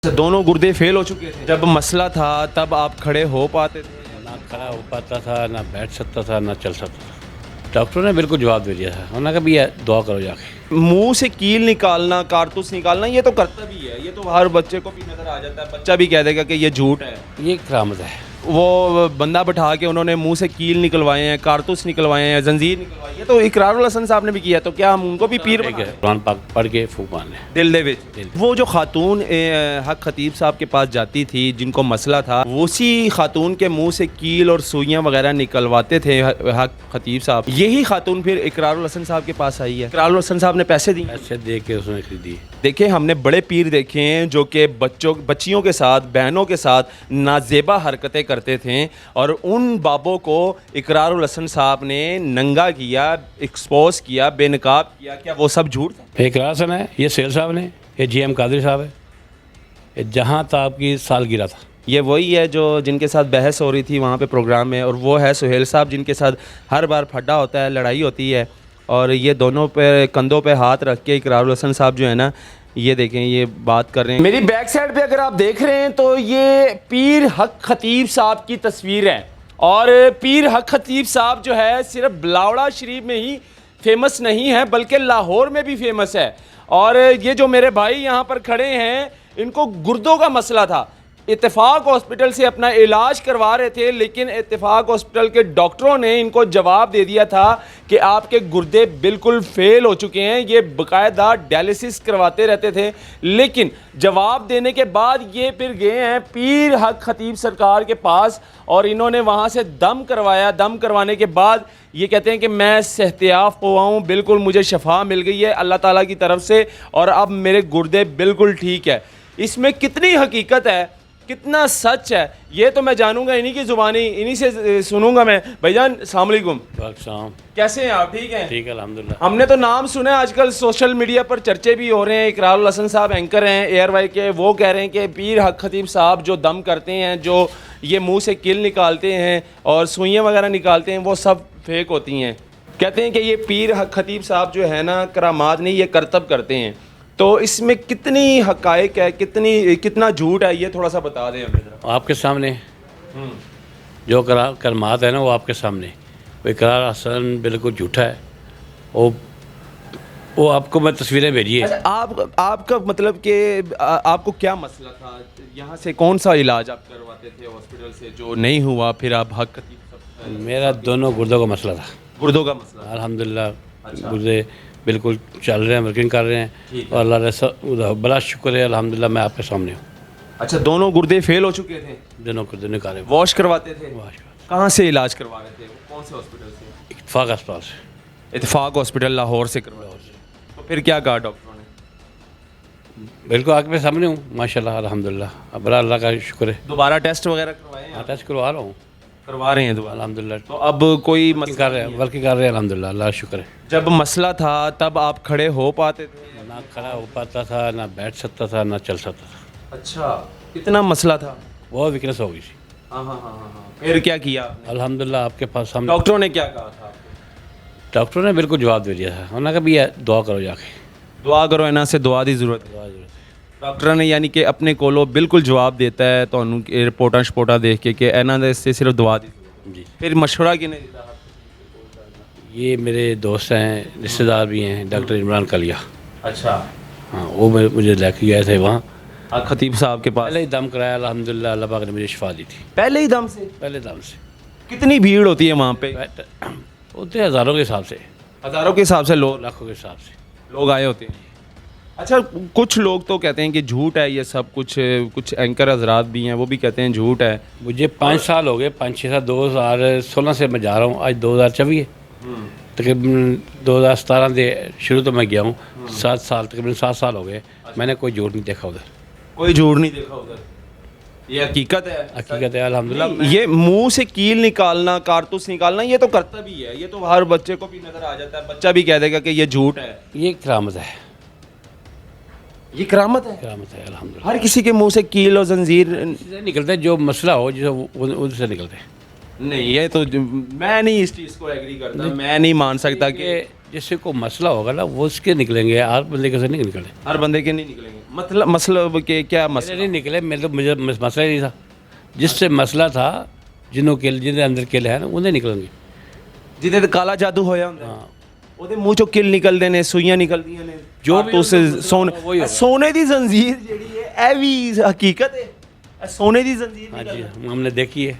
دونوں گردے فیل ہو چکے تھے. جب مسئلہ تھا تب آپ کھڑے ہو پاتے تھے؟ نہ کھڑا ہو پاتا تھا، نہ بیٹھ سکتا تھا، نہ چل سکتا تھا. ڈاکٹر نے بالکل جواب دے دیا تھا، انہوں نے کہا بھی دعا کرو جا کے. منہ سے کیل نکالنا، کارتوس نکالنا، یہ تو کرتا بھی ہے، یہ تو ہر بچے کو بھی نظر آ جاتا ہے. بچہ بھی کہہ دے گا کہ یہ جھوٹ ہے. یہ کرامت ہے. وہ بندہ بٹھا کے انہوں نے منہ سے کیل نکلوائے ہیں، کارتوس نکلوائے ہیں، زنجیر نکلوائی ہے. تو اقرار الحسن صاحب نے بھی کیا، تو کیا ہم ان کو بھی پیر بنا دیں؟ قرآن پاک پڑھ کے پھونک مارنے دل دے وچ. وہ جو خاتون حق خطیب صاحب کے پاس جاتی تھی جن کو مسئلہ تھا، اسی خاتون کے منہ سے کیل اور سوئیاں وغیرہ نکلواتے تھے حق خطیب صاحب. یہی خاتون پھر اقرار الحسن صاحب کے پاس آئی ہے. اقرار الحسن صاحب نے پیسے دیے. ایسے دے کے اس نے خریدی. دیکھیں، ہم نے بڑے پیر دیکھے ہیں جو کہ بچیوں کے ساتھ، بہنوں کے ساتھ نازیبا حرکتیں کرتے تھے، اور ان بابوں کو اقرار الحسن صاحب نے ننگا کیا، ایکسپوز کیا، بے نقاب کیا. کیا وہ سب جھوٹ تھا؟ ایک راسن ہے، یہ سیل صاحب نے، یہ جی ایم قادری صاحب ہے، یہ جہاں صاحب کی سالگرہ تھا. یہ وہی ہے جو جن کے ساتھ بحث ہو رہی تھی وہاں پہ پروگرام میں، اور وہ ہے سہیل صاحب جن کے ساتھ ہر بار پھڈا ہوتا ہے، لڑائی ہوتی ہے. اور یہ دونوں پہ کندھوں پہ ہاتھ رکھ کے اقرار الحسن صاحب جو ہے نا، یہ دیکھیں یہ بات کر رہے ہیں. میری بیک سائڈ پہ اگر آپ دیکھ رہے ہیں تو یہ پیر حق خطیب صاحب کی تصویر ہے. اور پیر حق خطیب صاحب جو ہے صرف بلاوڑا شریف میں ہی فیمس نہیں ہے بلکہ لاہور میں بھی فیمس ہے. اور یہ جو میرے بھائی یہاں پر کھڑے ہیں، ان کو گردوں کا مسئلہ تھا. اتفاق ہاسپٹل سے اپنا علاج کروا رہے تھے، لیکن اتفاق ہاسپٹل کے ڈاکٹروں نے ان کو جواب دے دیا تھا کہ آپ کے گردے بالکل فیل ہو چکے ہیں. یہ باقاعدہ ڈیالسس کرواتے رہتے تھے، لیکن جواب دینے کے بعد یہ پھر گئے ہیں پیر حق خطیب سرکار کے پاس، اور انہوں نے وہاں سے دم کروایا. دم کروانے کے بعد یہ کہتے ہیں کہ میں صحتیاب ہوا ہوں، بالکل مجھے شفا مل گئی ہے اللہ تعالیٰ کی طرف سے، اور اب میرے گردے بالکل ٹھیک ہے. اس میں کتنی حقیقت ہے، کتنا سچ ہے، یہ تو میں جانوں گا انہی کی زبانی، انہی سے سنوں گا میں. بھائی جان السلام علیکم. السلام. کیسے ہیں آپ؟ ٹھیک ہیں؟ ٹھیک ہے الحمدللہ. ہم نے تو نام سنا ہے، آج کل سوشل میڈیا پر چرچے بھی ہو رہے ہیں. اقرار الحسن صاحب اینکر ہیں ایئر وائی کے، وہ کہہ رہے ہیں کہ پیر حق خطیب صاحب جو دم کرتے ہیں، جو یہ منہ سے کل نکالتے ہیں اور سوئیاں وغیرہ نکالتے ہیں، وہ سب فیک ہوتی ہیں. کہتے ہیں کہ یہ پیر حق خطیب صاحب جو ہے نا، کرامات نہیں، یہ کرتب کرتے ہیں. تو اس میں کتنی حقائق ہے، کتنا جھوٹ ہے، یہ تھوڑا سا بتا دیں ہمیں ذرا. آپ کے سامنے جو کرامات ہے نا، وہ آپ کے سامنے. وہ اقرار حسن بالکل جھوٹا ہے. وہ آپ کو میں تصویریں بھیجی ہے. آپ کا مطلب کہ آپ کو کیا مسئلہ تھا؟ یہاں سے کون سا علاج آپ کرواتے تھے ہاسپٹل سے جو نہیں ہوا، پھر آپ حق خطیب؟ میرا دونوں گردوں کا مسئلہ تھا. گردوں کا مسئلہ؟ الحمدللہ گردے بالکل چل رہے ہیں، ورکنگ کر رہے ہیں، اور اللہ بڑا شکر ہے الحمدللہ میں آپ کے سامنے ہوں. اچھا، دونوں گردے فیل ہو چکے تھے؟ دونوں گردے نکالے. واش کرواتے تھے؟ کہاں سے علاج کروا رہے تھے؟ کون سے ہاسپٹل سے؟ اتفاق اسپتال سے. اتفاق ہاسپٹل لاہور سے کروایا. تو پھر کیا کہا ڈاکٹروں نے؟ بالکل آپ کے سامنے ہوں ماشاءاللہ الحمدللہ. بڑا اللہ کا شکر ہے. دوبارہ ٹیسٹ وغیرہ کروائے ہیں؟ ٹیسٹ کروا رہا ہوں. کروا رہے ہیں دوبارہ الحمدللہ. تو اب کوئی ورکنگ کر رہے ہیں الحمدللہ اللہ کا شکر ہے. جب مسئلہ تھا تب آپ کھڑے ہو پاتے تھے؟ نہ کھڑا ہو پاتا تھا، نہ بیٹھ سکتا تھا، نہ چل سکتا تھا. اچھا، اتنا مسئلہ تھا. بہت ویکنس ہو گئی تھی. ہاں. پھر کیا کیا آپ نے؟ الحمدللہ آپ کے پاس سامنے. ڈاکٹروں نے کیا کہا تھا آپ کو؟ ڈاکٹر نے بالکل جواب دے دیا تھا، انہوں نے کہا بھی دعا کرو جا کے. دعا کرو، انہاں سے دعا دی ضرورت ہے. ڈاکٹر نے یعنی کہ اپنے کولوں بالکل جواب دیتا ہے تو رپورٹاں شپورٹاں دیکھ کے کہ انہاں دے سے صرف دعا دی. جی. پھر مشورہ کنے دیتا؟ یہ میرے دوست ہیں، رشتہ دار بھی ہیں، ڈاکٹر عمران کلیا. اچھا. ہاں، وہ مجھے لے کے گئے تھے وہاں. خطیب صاحب کے پاس پہلے ہی دم کرایا الحمدللہ، اللہ پاک نے مجھے شفا دی تھی. پہلے ہی دم سے؟ پہلے دم سے. کتنی بھیڑ ہوتی ہے وہاں پہ؟ ہوتے ہزاروں کے حساب سے، ہزاروں کے حساب سے لوگ، لاکھوں کے حساب سے لوگ آئے ہوتے ہیں. اچھا، کچھ لوگ تو کہتے ہیں کہ جھوٹ ہے یہ سب کچھ اینکر حضرات بھی ہیں وہ بھی کہتے ہیں جھوٹ ہے. مجھے 5 سال ہو گئے، 5-6 سال. 2016 سے میں جا رہا ہوں، آج 2024 ہے. تقریباً 2017 سے شروع تو میں گیا ہوں. 7 سال، تقریباً 7 سال ہو گئے. میں نے کوئی جھوٹ نہیں دیکھا ادھر. کوئی جھوٹ نہیں دیکھا ادھر؟ یہ حقیقت ہے. حقیقت ہے الحمدللہ. یہ منہ سے کیل نکالنا، کارتوس نکالنا، یہ تو کرتا بھی ہے، یہ تو ہر بچے کو بھی نظر آ جاتا ہے. بچہ بھی کہہ دے گا کہ یہ جھوٹ ہے. یہ کرامت ہے. یہ کرامت ہے. کرامت ہے الحمدللہ. ہر کسی کے منہ سے کیل اور زنجیر نکلتے جو مسئلہ ہو ان سے نکلتے. نہیں، یہ تو میں نہیں اس چیز کو ایگری کرتا. میں نہیں مان سکتا کہ جس سے کوئی مسئلہ ہوگا نا وہ اس کے نکلیں گے، ہر بندے کے سے نہیں نکلیں. ہر بندے کے نہیں نکلیں گے. مطلب مسئلہ کہ کیا میرے مسئلہ؟ نہیں نکلے، میرے تو مجھے مسئلہ ہی نہیں تھا. جس سے مسئلہ تھا جنہیں اندر کل ہے نا انہیں نکلیں گے. جہدے کالا جادو ہویا ہوندا ہاں ਉਹਦੇ ਮੂੰਹ ਚੋਂ ਕਿਲ ਨਿਕਲਦੇ ਨੇ, ਸੂਈਆਂ ਨਿਕਲਦੀਆਂ ਨੇ, ਜੋ ਵੀ ਉਸ ਉਹੀ ਹੋਗਾ। ਸੋਨੇ ਦੀ ਜ਼ੰਜੀਰ ਜਿਹੜੀ ਹੈ ਇਹ ਵੀ ਹਕੀਕਤ ਹੈ, ਇਹ ਸੋਨੇ ਦੀ ਜ਼ੰਜੀਰ ہاں نکل جی ہے. ہم نے دیکھی ہے.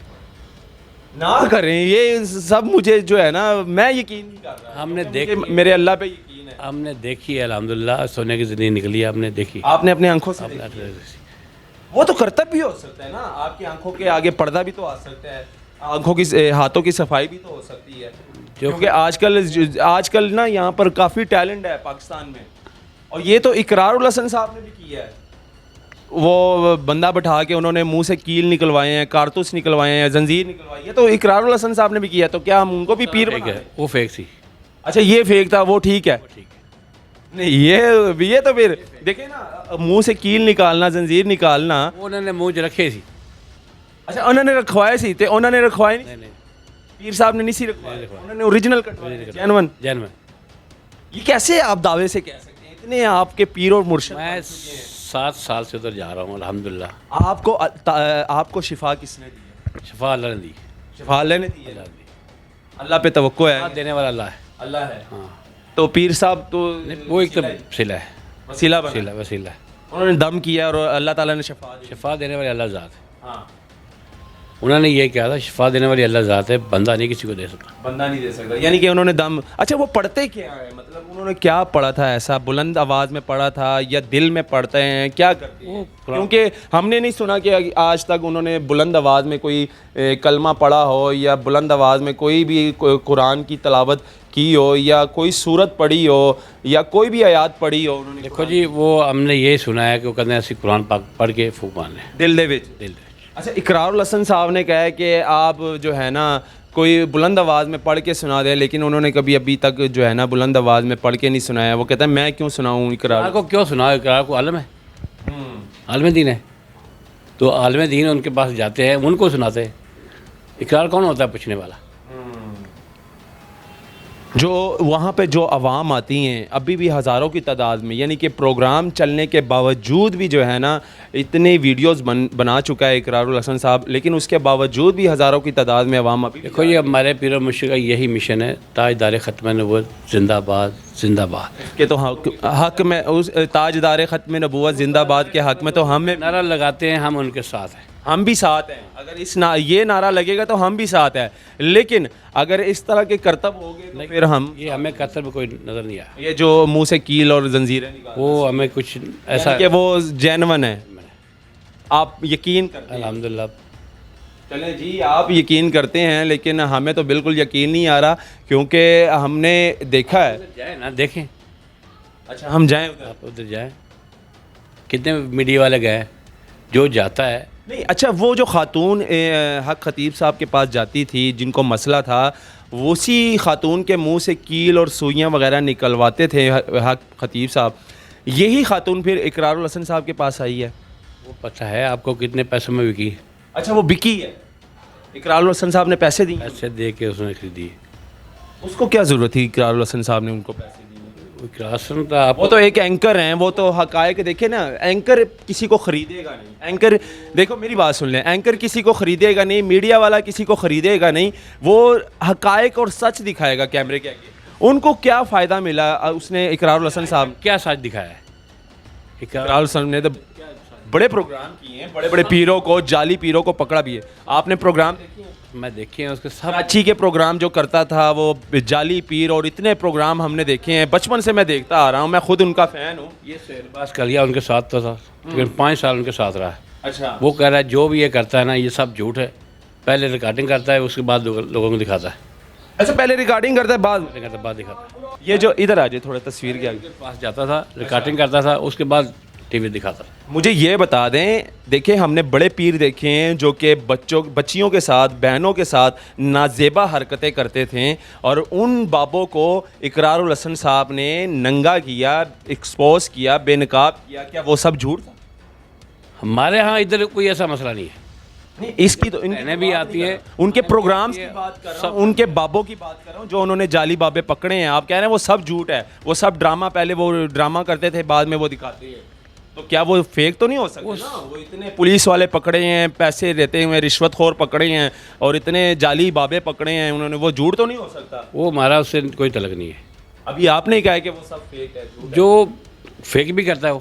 نہ کریں یہ سب، مجھے جو ہے نا میں یقین نہیں کر رہا. ہم نے مجھے دیکھی میرے اللہ پہ یقین ہے. ہم نے دیکھی ہے الحمدللہ، سونے کی زندگی نکلی ہے، ہم نے دیکھی. آپ نے اپنے آنکھوں سے دیکھی. وہ تو کرتب بھی ہو سکتا ہے نا، آپ کی آنکھوں کے آگے پردہ بھی تو آ سکتا ہے، آنکھوں کی ہاتھوں کی صفائی بھی تو ہو سکتی ہے. کیونکہ آج کل نا یہاں پر کافی ٹیلنٹ ہے پاکستان میں، اور یہ تو اقرار الحسن صاحب نے بھی کیا ہے. وہ بندہ بٹھا کے انہوں نے منہ سے کیل نکلوائے ہیں، کارتوس نکلوائے ہیں، زنجیر نکلوائی ہے، تو اقرار الحسن صاحب نے بھی کیا ہے. تو کیا ہم ان کو بھی پیر فیک بنا ہے، دیں؟ وہ فیک تھی. اچھا یہ فیک تھا، وہ ٹھیک ہے. ٹھیک ہے. نہیں یہ تو پھر دیکھیں نا، منہ سے کیل نکالنا، زنجیر نکالنا. وہ انہوں نے منہ چ رکھے سی. اچھا انہوں نے رکھوائے سی تے انہوں نے رکھوائے نہیں، نہیں پیر صاحب نے نہیں سی رکھوائے، انہوں نے اوریجنل کٹوائے جینون. جین میں یہ کیسے آپ دعوے سے کہہ سکتے ہیں؟ اتنے آپ کے پیر اور مرشد. میں 7 سال سے ادھر جا رہا ہوں الحمدللہ. آپ کو شفا کس نے دی؟ شفا اللہ نے دی. شفا اللہ نے دی ہے. اللہ نے دی. اللہ پہ توقع ہے. شفا دینے والا اللہ ہے. اللہ ہے. ہاں تو پیر صاحب تو وہ ایک تو وسیلہ ہے. وسیلہ بنا، وسیلہ ہے. انہوں نے دم کیا اور اللہ تعالیٰ نے شفا دی. شفا دینے والی اللہ ذات ہے. ہاں انہوں نے یہ کہا تھا شفا دینے والی اللہ ذات ہے، بندہ نہیں کسی کو دے سکتا. بندہ نہیں دے سکتا، یعنی کہ انہوں نے دم. اچھا وہ پڑھتے کیا ہے؟ مطلب انہوں نے کیا پڑھا تھا ایسا؟ بلند آواز میں پڑھا تھا یا دل میں پڑھتے ہیں؟ کیا کرتے ہیں؟ کیونکہ ہم نے نہیں سنا کہ آج تک انہوں نے بلند آواز میں کوئی کلمہ پڑھا ہو، یا بلند آواز میں کوئی بھی قرآن کی تلاوت کی ہو، یا کوئی سورت پڑھی ہو، یا کوئی بھی آیات پڑھی ہو. انہوں نے دیکھو جی، وہ ہم نے یہ سنا ہے کہ وہ کہتے ہیں ایسی قرآن پاک پڑھ کے پھونک مارنے دل دے وچ. دل دے. اچھا اقرار الحسن صاحب نے کہا ہے کہ آپ جو ہے نا کوئی بلند آواز میں پڑھ کے سنا دیں، لیکن انہوں نے کبھی ابھی تک جو ہے نا بلند آواز میں پڑھ کے نہیں سنایا. وہ کہتا ہے میں کیوں سناؤں اقرار اقرار کو کیوں سنا؟ اقرار کو عالم ہے، عالم دین ہے. تو عالم دین ان کے پاس جاتے ہیں، ان کو سناتے ہیں. اقرار کون ہوتا ہے پوچھنے والا؟ جو وہاں پہ جو عوام آتی ہیں ابھی بھی ہزاروں کی تعداد میں، یعنی کہ پروگرام چلنے کے باوجود بھی جو ہے نا اتنے ویڈیوز بنا چکا ہے اقرار الحسن صاحب، لیکن اس کے باوجود بھی ہزاروں کی تعداد میں عوام ابھی. دیکھو یہ ہمارے پیر و مرشد کا یہی مشن ہے، تاجدار ختم نبوت زندہ باد زندہ باد. کہ تو حق میں اس تاجدار ختم نبوت زندہ باد کے حق میں تو ہم نعرہ لگاتے ہیں، ہم ان کے ساتھ ہیں. ہم بھی ساتھ ہیں. اگر یہ نعرہ لگے گا تو ہم بھی ساتھ ہیں، لیکن اگر اس طرح کے کرتب ہو گئے تو پھر ہم یہ ہمیں قطر میں کوئی نظر نہیں آیا. یہ جو منہ سے کیل اور زنجیریں نکال وہ ہمیں کچھ ایسا کہ وہ جینون ہے، آپ یقین کرتے ہیں. الحمدللہ. چلیں جی آپ یقین کرتے ہیں، لیکن ہمیں تو بالکل یقین نہیں آ رہا، کیونکہ ہم نے دیکھا ہے. جائیں نا دیکھیں. اچھا ہم جائیں ادھر؟ آپ ادھر جائیں. کتنے میڈیا والے گئے، جو جاتا ہے. نہیں اچھا وہ جو خاتون حق خطیب صاحب کے پاس جاتی تھی جن کو مسئلہ تھا، اسی خاتون کے منہ سے کیل اور سوئیاں وغیرہ نکلواتے تھے حق خطیب صاحب، یہی خاتون پھر اقرار الحسن صاحب کے پاس آئی ہے. وہ پتہ ہے آپ کو کتنے پیسوں میں بکی؟ اچھا وہ بکی ہے، اقرار الحسن صاحب نے پیسے دیے؟ پیسے دے کے اس نے خریدی. اس کو کیا ضرورت تھی اقرار الحسن صاحب نے ان کو پیسے دیے؟ کراسن تھا. آپ وہ تو ایک اینکر ہیں، وہ تو حقائق دیکھیں نا. اینکر کسی کو خریدے گا نہیں. اینکر دیکھو میری بات سن لیں، اینکر کسی کو خریدے گا نہیں، میڈیا والا کسی کو خریدے گا نہیں. وہ حقائق اور سچ دکھائے گا کیمرے کے آگے. ان کو کیا فائدہ ملا اس نے اقرار الحسن صاحب؟ کیا سچ دکھایا ہے؟ اقرار الحسن نے تو بڑے پروگرام کیے ہیں، بڑے بڑے پیروں کو، جعلی پیروں کو پکڑا بھی ہے. آپ نے پروگرام دیکھے ہیں؟ میں دیکھے ہیں اس کے سب. کراچی کے پروگرام جو کرتا تھا وہ جعلی پیر، اور اتنے پروگرام ہم نے دیکھے ہیں، بچپن سے میں دیکھتا آ رہا ہوں، میں خود ان کا فین ہوں. یہ سیرباز کلیا ان کے ساتھ تو تھا، لیکن 5 سال ان کے ساتھ رہا ہے. اچھا وہ کہہ رہا ہے جو بھی یہ کرتا ہے نا یہ سب جھوٹ ہے. پہلے ریکارڈنگ کرتا ہے، اس کے بعد لوگوں کو دکھاتا ہے. اچھا پہلے ریکارڈنگ کرتا ہے بعد بعد دکھاتا ہے. یہ جو ادھر آ جائے تھوڑا تصویر کے آگے. پاس جاتا تھا، ریکارڈنگ کرتا تھا، اس کے بعد ٹی وی دکھاتا تھا. مجھے یہ بتا دیں، دیکھیں ہم نے بڑے پیر دیکھے ہیں جو کہ بچیوں کے ساتھ، بہنوں کے ساتھ نازیبا حرکتیں کرتے تھے، اور ان بابوں کو اقرار الحسن صاحب نے ننگا کیا، ایکسپوز کیا، بے نقاب کیا. کیا وہ سب جھوٹ تھا؟ ہمارے ہاں ادھر کوئی ایسا مسئلہ نہیں ہے. نہیں اس کی تو بہنیں بھی آتی ہیں، ان کے پروگرامز کی بات کر رہا ہوں، ان کے بابوں کی بات کر رہا ہوں جو انہوں نے جعلی بابے پکڑے ہیں. آپ کہہ رہے ہیں وہ سب جھوٹ ہے، وہ سب ڈرامہ، پہلے وہ ڈرامہ کرتے تھے بعد میں وہ دکھاتے ہیں. تو کیا وہ فیک تو نہیں ہو سکتا نا؟ وہ اتنے پولیس والے پکڑے ہیں، پیسے دیتے ہوئے رشوت خور پکڑے ہیں، اور اتنے جعلی بابے پکڑے ہیں انہوں نے، وہ جھوٹ تو نہیں ہو سکتا؟ وہ ہمارا اس سے کوئی تعلق نہیں ہے. ابھی آپ نے کہا ہے کہ وہ سب فیک ہے، جھوٹ ہے. جو فیک بھی کرتا ہے وہ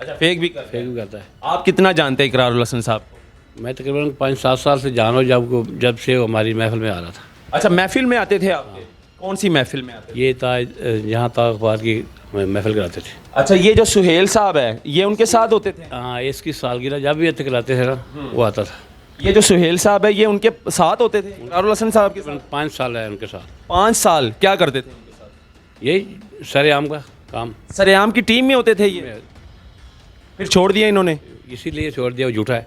اچھا فیک بھی کرتے فیک ہیں. بھی کرتا ہے. آپ کتنا جانتے ہیں اقرار الحسن صاحب کو؟ میں تقریباً 5-7 سال سے جانو جب سے وہ ہماری محفل میں آ رہا تھا. اچھا محفل میں آتے تھے آپ کے؟ کون سی محفل میں آتے تھے؟ یہ تھا جہاں تک اخبار کی محفل کراتے تھے. اچھا یہ جو سہیل صاحب ہے یہ ان کے ساتھ ہوتے تھے؟ ہاں اس کی سالگرہ جب بھی کراتے تھے نا وہ آتا تھا. یہ جو سہیل صاحب ہے یہ ان کے ساتھ ہوتے تھے اقرار الحسن صاحب کے ساتھ؟ 5 سال ہے ان کے ساتھ. 5 سال کیا کرتے تھے ان کے ساتھ؟ یہی سر عام کا کام. سرعام کی ٹیم میں ہوتے تھے یہ، پھر چھوڑ دیا انہوں نے؟ اسی لیے چھوڑ دیا، وہ جھوٹا ہے.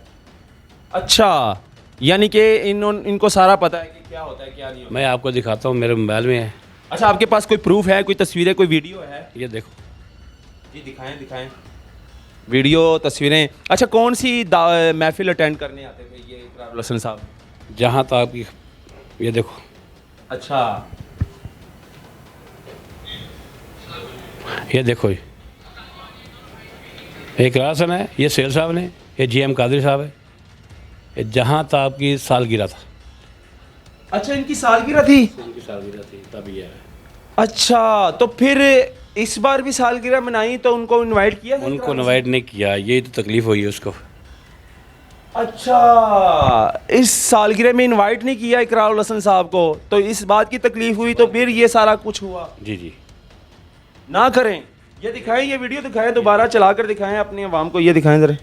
اچھا یعنی کہ ان کو سارا پتہ ہے کہ کیا ہوتا ہے کیا نہیں ہوتا. میں آپ کو دکھاتا ہوں، میرے موبائل میں ہے. اچھا آپ کے پاس کوئی پروف ہے، کوئی تصویریں، کوئی ویڈیو ہے؟ یہ دیکھو. جی دکھائیں ویڈیو تصویریں. اچھا کون سی محفل اٹینڈ کرنے آتے تھے یہ اقرار الحسن صاحب؟ جہاں تک آپ کی یہ دیکھو. اچھا یہ دیکھو، یہ اقرار حسن ہے، یہ سہیل صاحب نے، یہ جی ایم قادری صاحب ہے. یہ جہاں تک آپ کی سالگرہ تھا. اچھا ان کی سالگرہ تھی؟ ان کی سالگرہ تھی تب یہ ہے. اچھا تو پھر اس بار بھی سالگرہ منائی تو ان کو انوائٹ کیا تھا؟ ان کو انوائٹ نہیں کیا، یہی تو تکلیف ہوئی ہے اس کو. اچھا اس سالگرہ میں انوائٹ نہیں کیا اقرار الحسن صاحب کو، تو اس بات کی تکلیف ہوئی تو پھر یہ سارا کچھ ہوا. جی نہ کریں. یہ دکھائیں، یہ ویڈیو دکھائیں، دوبارہ چلا کر دکھائیں اپنی عوام کو. یہ دکھائیں ذرا،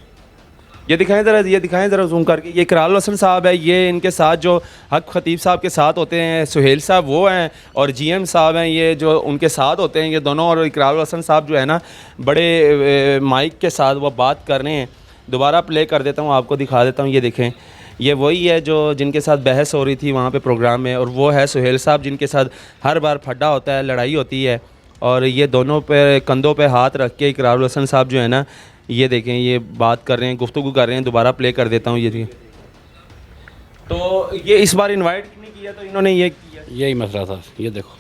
یہ دکھائیں ذرا زوم کر کے. یہ اقرار الحسن صاحب ہے، یہ ان کے ساتھ جو حق خطیب صاحب کے ساتھ ہوتے ہیں، سہیل صاحب وہ ہیں، اور جی ایم صاحب ہیں یہ جو ان کے ساتھ ہوتے ہیں یہ دونوں. اور اقرار الحسن صاحب جو ہے نا بڑے مائک کے ساتھ وہ بات کر رہے ہیں. دوبارہ پلے کر دیتا ہوں، آپ کو دکھا دیتا ہوں. یہ دیکھیں، یہ وہی ہے جو جن کے ساتھ بحث ہو رہی تھی وہاں پہ پروگرام میں، اور وہ ہے سہیل صاحب جن کے ساتھ ہر بار پھڈا ہوتا ہے، لڑائی ہوتی ہے. اور یہ دونوں پہ کندھوں پہ ہاتھ رکھ کے اقرار الحسن صاحب جو ہے نا یہ دیکھیں یہ بات کر رہے ہیں، گفتگو کر رہے ہیں. دوبارہ پلے کر دیتا ہوں. یہ دیکھیں تو یہ اس بار انوائٹ نہیں کیا تو انہوں نے یہ کیا. یہی مسئلہ تھا. یہ دیکھو.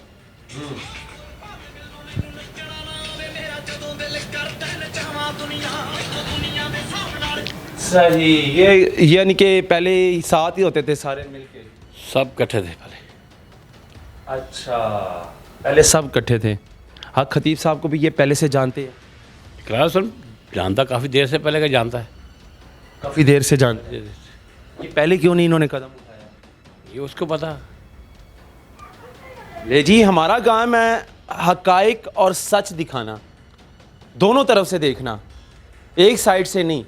صحیح. یہ یعنی کہ پہلے ساتھ ہی ہوتے تھے سارے مل کے؟ سب کٹھے تھے پہلے. اچھا پہلے سب کٹھے تھے. حق خطیب صاحب کو بھی یہ پہلے سے جانتے ہیں؟ اقرار حسن جانتا کافی دیر سے پہلے کا جانتا ہے. کافی دیر سے جانتے ہیں. یہ پہلے کیوں نہیں انہوں نے قدم اٹھایا؟ یہ اس کو پتا. لے جی ہمارا کام ہے حقائق اور سچ دکھانا، دونوں طرف سے دیکھنا، ایک سائڈ سے نہیں.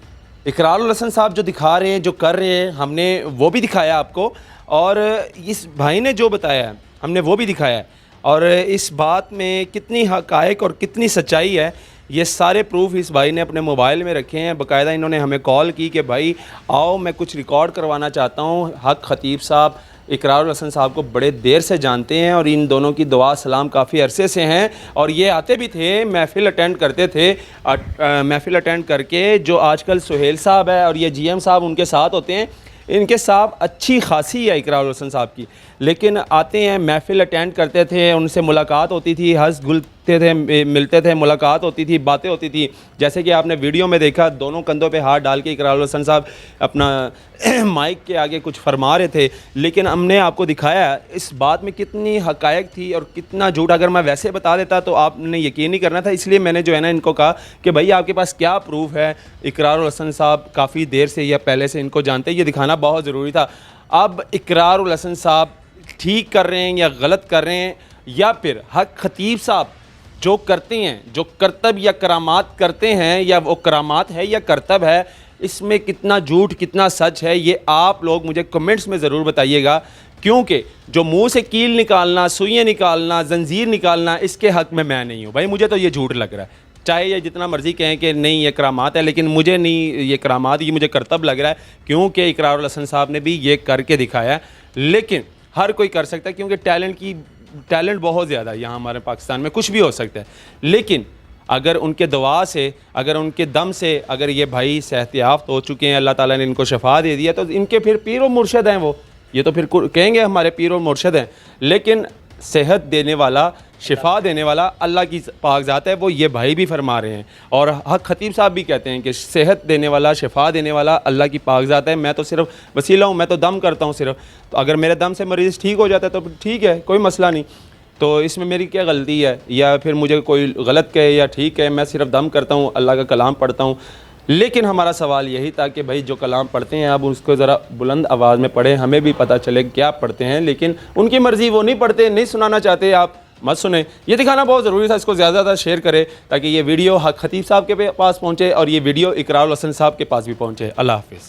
اقرار الحسن صاحب جو دکھا رہے ہیں، جو کر رہے ہیں، ہم نے وہ بھی دکھایا آپ کو، اور اس بھائی نے جو بتایا ہے ہم نے وہ بھی دکھایا ہے. اور اس بات میں کتنی حقائق اور کتنی سچائی ہے یہ سارے پروف اس بھائی نے اپنے موبائل میں رکھے ہیں. باقاعدہ انہوں نے ہمیں کال کی کہ بھائی آؤ میں کچھ ریکارڈ کروانا چاہتا ہوں. حق خطیب صاحب اقرار الحسن صاحب کو بڑے دیر سے جانتے ہیں، اور ان دونوں کی دعا سلام کافی عرصے سے ہیں، اور یہ آتے بھی تھے، محفل اٹینڈ کرتے تھے. محفل اٹینڈ کر کے جو آج کل سہیل صاحب ہے اور یہ جی ایم صاحب ان کے ساتھ ہوتے ہیں، ان کے ساتھ اچھی خاصی ہے اقرار الحسن صاحب کی. لیکن آتے ہیں، محفل اٹینڈ کرتے تھے، ان سے ملاقات ہوتی تھی، ہنس گلتے تھے، ملتے تھے، ملاقات ہوتی تھی، باتیں ہوتی تھی. جیسے کہ آپ نے ویڈیو میں دیکھا دونوں کندھوں پہ ہاتھ ڈال کے اقرار الحسن صاحب اپنا مائک کے آگے کچھ فرما رہے تھے. لیکن ہم نے آپ کو دکھایا اس بات میں کتنی حقائق تھی اور کتنا جھوٹ. اگر میں ویسے بتا دیتا تو آپ نے یقین نہیں کرنا تھا. اس لیے میں نے جو ہے نا ان کو کہا کہ بھائی آپ کے پاس کیا پروف ہے. اقرار الحسن صاحب کافی دیر سے یا پہلے سے ان کو جانتے، یہ دکھانا بہت ضروری تھا. اب اقرار الحسن صاحب ٹھیک کر رہے ہیں یا غلط کر رہے ہیں، یا پھر حق خطیب صاحب جو کرتے ہیں، جو کرتب یا کرامات کرتے ہیں، یا وہ کرامات ہے یا کرتب ہے، اس میں کتنا جھوٹ کتنا سچ ہے یہ آپ لوگ مجھے کمنٹس میں ضرور بتائیے گا. کیونکہ جو منہ سے کیل نکالنا، سوئیاں نکالنا، زنجیر نکالنا، اس کے حق میں نہیں ہوں. بھائی مجھے تو یہ جھوٹ لگ رہا ہے، چاہے یہ جتنا مرضی کہیں کہ نہیں یہ کرامات ہے، لیکن مجھے نہیں یہ کرامات، یہ مجھے کرتب لگ رہا ہے. کیونکہ اقرار الحسن صاحب نے بھی یہ کر کے دکھایا ہے. لیکن ہر کوئی کر سکتا ہے، کیونکہ ٹیلنٹ بہت زیادہ ہے یہاں ہمارے پاکستان میں، کچھ بھی ہو سکتا ہے. لیکن اگر ان کے دعا سے، اگر ان کے دم سے، اگر یہ بھائی صحت یافت ہو چکے ہیں، اللہ تعالیٰ نے ان کو شفا دے دیا، تو ان کے پھر پیر و مرشد ہیں وہ. یہ تو پھر کہیں گے ہمارے پیر و مرشد ہیں. لیکن صحت دینے والا, شفا دینے والا اللہ کی پاک ذات ہے. وہ یہ بھائی بھی فرما رہے ہیں اور حق خطیب صاحب بھی کہتے ہیں کہ صحت دینے والا, شفا دینے والا اللہ کی پاک ذات ہے. میں تو صرف وسیلہ ہوں, میں تو دم کرتا ہوں صرف. تو اگر میرے دم سے مریض ٹھیک ہو جاتا ہے تو ٹھیک ہے, کوئی مسئلہ نہیں. تو اس میں میری کیا غلطی ہے, یا پھر مجھے کوئی غلط کہے یا ٹھیک ہے, میں صرف دم کرتا ہوں, اللہ کا کلام پڑھتا ہوں. لیکن ہمارا سوال یہی تھا کہ بھائی جو کلام پڑھتے ہیں آپ اس کو ذرا بلند آواز میں پڑھیں, ہمیں بھی پتہ چلے کیا پڑھتے ہیں. لیکن ان کی مرضی, وہ نہیں پڑھتے, نہیں سنانا چاہتے, آپ مت سنیں. یہ دکھانا بہت ضروری تھا, اس کو زیادہ زیادہ شیئر کرے تاکہ یہ ویڈیو حق خطیب صاحب کے پاس پہنچے اور یہ ویڈیو اقرار الحسن صاحب کے پاس بھی پہنچے. اللہ حافظ.